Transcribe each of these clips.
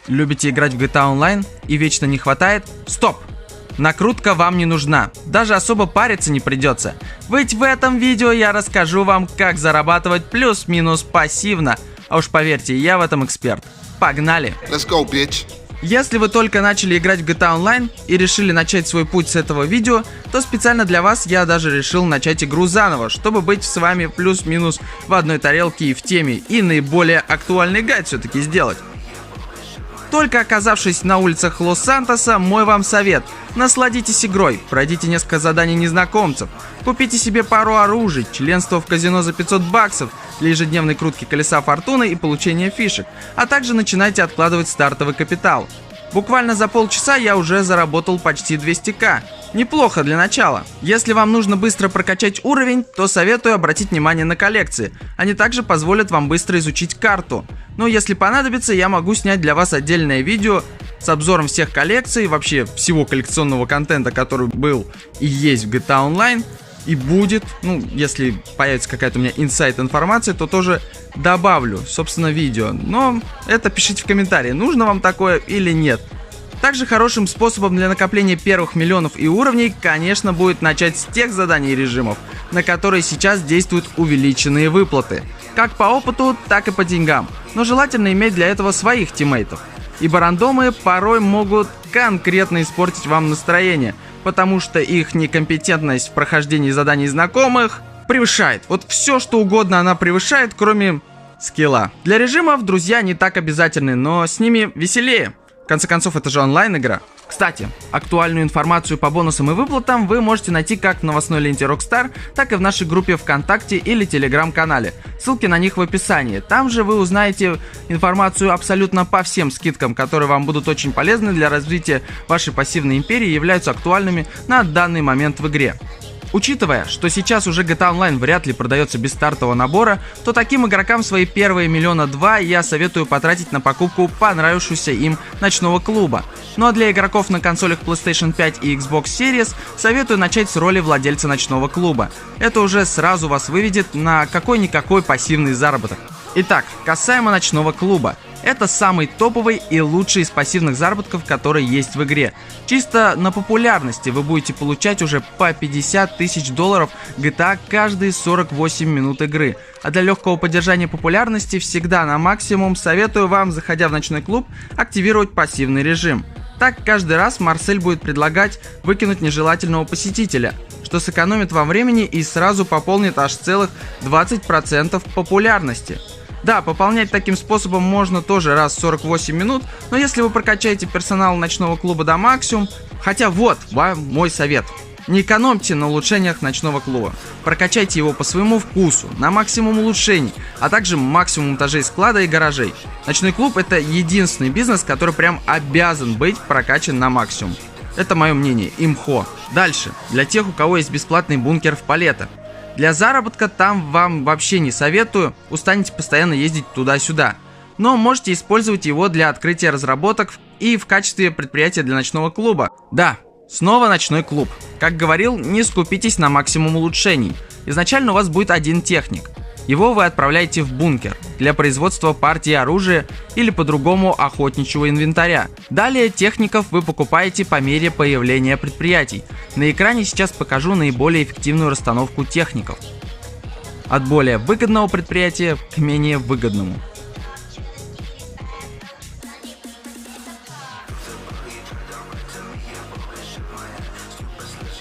Любите играть в GTA Online и вечно не хватает? Стоп! Накрутка вам не нужна, даже особо париться не придется. Ведь в этом видео я расскажу вам, как зарабатывать плюс-минус пассивно. А уж поверьте, я в этом эксперт. Погнали! Let's go, bitch. Если вы только начали играть в GTA Online и решили начать свой путь с этого видео, то специально для вас я даже решил начать игру заново, чтобы быть с вами плюс-минус в одной тарелке и в теме, и наиболее актуальный гайд все-таки сделать. Только оказавшись на улицах Лос-Сантоса, мой вам совет: насладитесь игрой, пройдите несколько заданий незнакомцев, купите себе пару оружий, членство в казино за 500 баксов для ежедневной крутки колеса фортуны и получения фишек, а также начинайте откладывать стартовый капитал. Буквально за полчаса я уже заработал почти 200к. Неплохо для начала. Если вам нужно быстро прокачать уровень, то советую обратить внимание на коллекции. Они также позволят вам быстро изучить карту. Но если понадобится, я могу снять для вас отдельное видео с обзором всех коллекций, вообще всего коллекционного контента, который был и есть в GTA Online. И будет, если появится какая-то у меня инсайт-информация, то тоже добавлю, собственно, видео. Но это пишите в комментарии, нужно вам такое или нет. Также хорошим способом для накопления первых миллионов и уровней, конечно, будет начать с тех заданий и режимов, на которые сейчас действуют увеличенные выплаты. Как по опыту, так и по деньгам. Но желательно иметь для этого своих тиммейтов. Ибо рандомы порой могут конкретно испортить вам настроение, потому что их некомпетентность в прохождении заданий знакомых превышает. Вот все, что угодно она превышает, кроме скилла. Для режимов друзья не так обязательны, но с ними веселее. В конце концов, это же онлайн-игра. Кстати, актуальную информацию по бонусам и выплатам вы можете найти как в новостной ленте Rockstar, так и в нашей группе ВКонтакте или Телеграм-канале. Ссылки на них в описании. Там же вы узнаете информацию абсолютно по всем скидкам, которые вам будут очень полезны для развития вашей пассивной империи и являются актуальными на данный момент в игре. Учитывая, что сейчас уже GTA Online вряд ли продается без стартового набора, то таким игрокам свои первые 1,2 миллиона я советую потратить на покупку понравившегося им ночного клуба. Ну а для игроков на консолях PlayStation 5 и Xbox Series советую начать с роли владельца ночного клуба. Это уже сразу вас выведет на какой-никакой пассивный заработок. Итак, касаемо ночного клуба. Это самый топовый и лучший из пассивных заработков, которые есть в игре. Чисто на популярности вы будете получать уже по 50 тысяч долларов GTA каждые 48 минут игры. А для легкого поддержания популярности всегда на максимум советую вам, заходя в ночной клуб, активировать пассивный режим. Так каждый раз Марсель будет предлагать выкинуть нежелательного посетителя, что сэкономит вам времени и сразу пополнит аж целых 20% популярности. Да, пополнять таким способом можно тоже раз в 48 минут, но если вы прокачаете персонал ночного клуба до максимум, хотя вот вам мой совет. Не экономьте на улучшениях ночного клуба. Прокачайте его по своему вкусу, на максимум улучшений, а также максимум этажей склада и гаражей. Ночной клуб — это единственный бизнес, который прям обязан быть прокачан на максимум. Это мое мнение, имхо. Дальше, для тех, у кого есть бесплатный бункер в Палетто. Для заработка там вам вообще не советую, устанете постоянно ездить туда-сюда. Но можете использовать его для открытия разработок и в качестве предприятия для ночного клуба. Да, снова ночной клуб. Как говорил, не скупитесь на максимум улучшений. Изначально у вас будет один техник. Его вы отправляете в бункер для производства партии оружия или по-другому охотничьего инвентаря. Далее техников вы покупаете по мере появления предприятий. На экране сейчас покажу наиболее эффективную расстановку техников. От более выгодного предприятия к менее выгодному.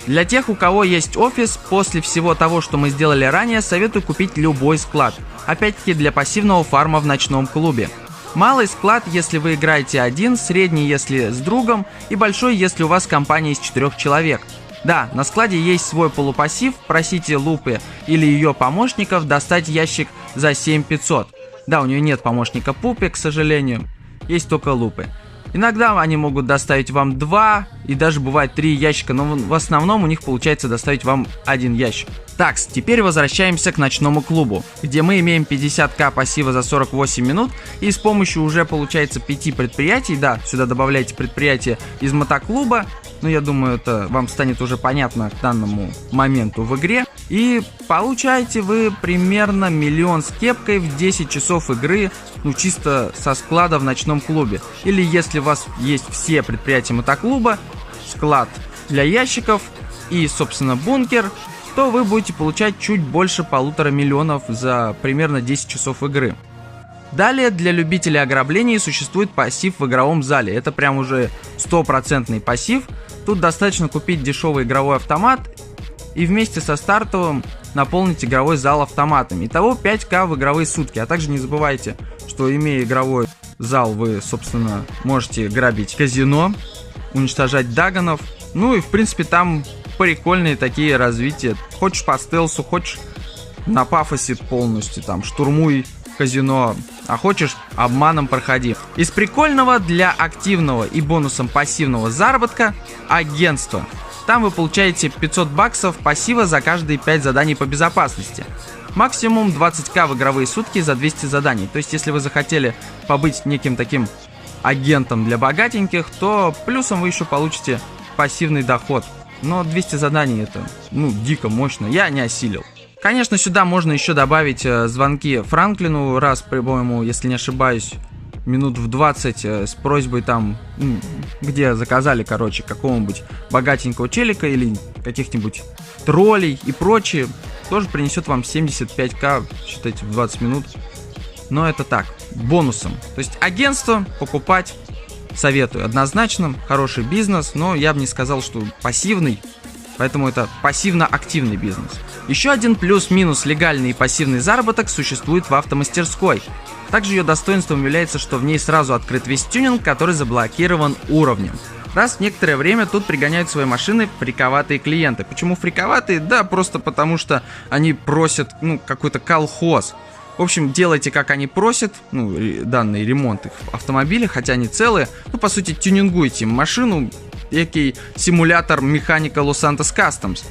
Для тех, у кого есть офис, после всего того, что мы сделали ранее, советую купить любой склад. Опять-таки для пассивного фарма в ночном клубе. Малый склад, если вы играете один, средний, если с другом, и большой, если у вас компания из 4 человек. Да, на складе есть свой полупассив, просите Лупы или ее помощников достать ящик за 7500. Да, у нее нет помощника Пупи, к сожалению, есть только Лупы. Иногда они могут доставить вам 2 и даже бывает 3 ящика, но в основном у них получается доставить вам 1 ящик. Так, теперь возвращаемся к ночному клубу, где мы имеем 50к пассива за 48 минут и с помощью уже получается 5 предприятий, да, сюда добавляйте предприятия из мотоклуба, но я думаю, это вам станет уже понятно к данному моменту в игре. И получаете вы примерно 1 миллион с кепкой в 10 часов игры, ну чисто со склада в ночном клубе. Или если у вас есть все предприятия мотоклуба, склад для ящиков и, собственно, бункер, то вы будете получать чуть больше 1,5 миллиона за примерно 10 часов игры. Далее для любителей ограблений существует пассив в игровом зале. Это прям уже 100% пассив. Тут достаточно купить дешевый игровой автомат и вместе со стартовым наполнить игровой зал автоматами. Итого 5К в игровые сутки. А также не забывайте, что имея игровой зал, вы, собственно, можете грабить казино, уничтожать дагонов. Ну и в принципе там прикольные такие развития. Хочешь по стелсу, хочешь на пафосе полностью, там штурмуй казино, а хочешь обманом проходи. Из прикольного для активного и бонусом пассивного заработка агентство. Там вы получаете 500 баксов пассива за каждые 5 заданий по безопасности. Максимум 20к в игровые сутки за 200 заданий. То есть если вы захотели побыть неким таким агентом для богатеньких, то плюсом вы еще получите пассивный доход. Но 200 заданий это, ну, дико мощно, я не осилил. Конечно, сюда можно еще добавить звонки Франклину раз, по-моему, если не ошибаюсь, минут в 20 с просьбой там, где заказали, короче, какого-нибудь богатенького челика или каких-нибудь троллей и прочее, тоже принесет вам 75к, считайте, в 20 минут. Но это так, бонусом. То есть агентство покупать советую однозначно, хороший бизнес, но я бы не сказал, что пассивный, поэтому это пассивно-активный бизнес. Еще один плюс-минус легальный и пассивный заработок существует в автомастерской. Также ее достоинством является, что в ней сразу открыт весь тюнинг, который заблокирован уровнем. Раз в некоторое время тут пригоняют свои машины фриковатые клиенты. Почему фриковатые? Да, просто потому что они просят, какой-то колхоз. В общем, делайте, как они просят, данный ремонт их автомобиля, хотя они целые. По сути, тюнингуйте машину, некий симулятор механика Los Santos Customs.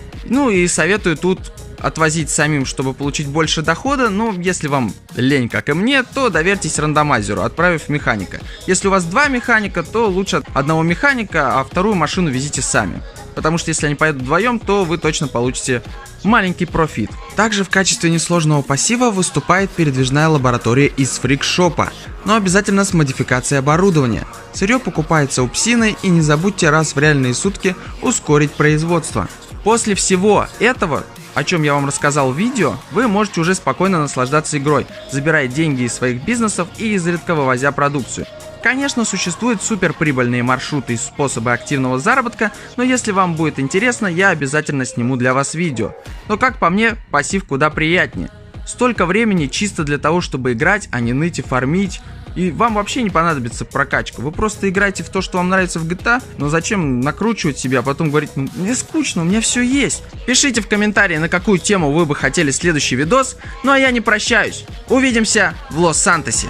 И советую тут отвозить самим, чтобы получить больше дохода. Но если вам лень, как и мне, то доверьтесь рандомайзеру, отправив механика. Если у вас 2 механика, то лучше одного механика, а вторую машину везите сами. Потому что если они поедут вдвоем, то вы точно получите маленький профит. Также в качестве несложного пассива выступает передвижная лаборатория из фрикшопа, но обязательно с модификацией оборудования. Сырье покупается у Псины, и не забудьте раз в реальные сутки ускорить производство. После всего этого, о чем я вам рассказал в видео, вы можете уже спокойно наслаждаться игрой, забирая деньги из своих бизнесов и изредка вывозя продукцию. Конечно, существуют суперприбыльные маршруты и способы активного заработка, но если вам будет интересно, я обязательно сниму для вас видео. Но как по мне, пассив куда приятнее. Столько времени чисто для того, чтобы играть, а не ныть и фармить. И вам вообще не понадобится прокачка. Вы просто играете в то, что вам нравится в GTA, но зачем накручивать себя, а потом говорить, мне скучно, у меня все есть. Пишите в комментарии, на какую тему вы бы хотели следующий видос. Ну а я не прощаюсь. Увидимся в Лос-Сантосе.